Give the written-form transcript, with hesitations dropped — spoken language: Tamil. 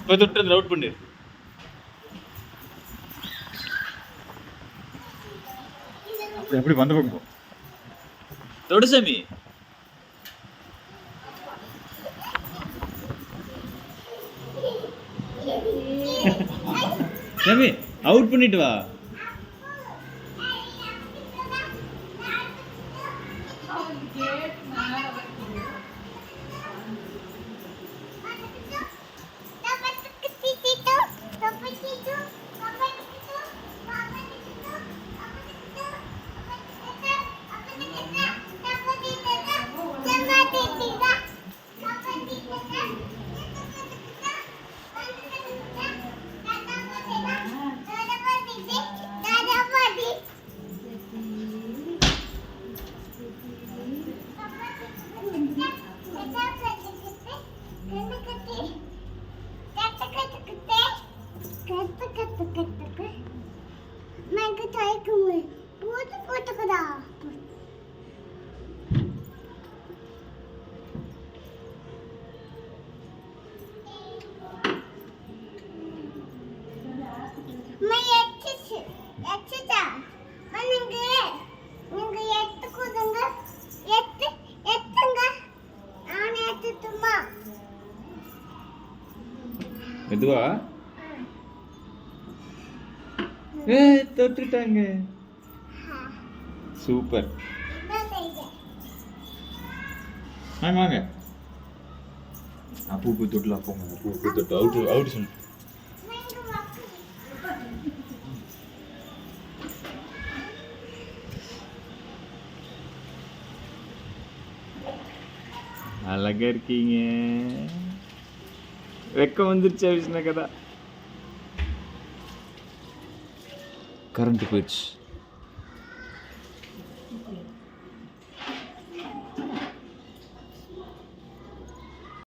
போய் தொட்டு அவுட் பண்ணு. அப்படி அப்படி வந்த பக்கம் தொடு சாமி. சாமி அவுட் பண்ணிட்டு வா. மெதுவா. தொட்டுட்டாங்க. சூப்பர். வாங்க பூ போய் தொட்டுலாம் போங்க. பூ போய் தொட்டு அவுட் அவுட் சொல்லு. அழகா இருக்கீங்க. வெக்கம் வந்துருச்சு விஷ்ணு கதா. கரண்ட் போயிடுச்சு.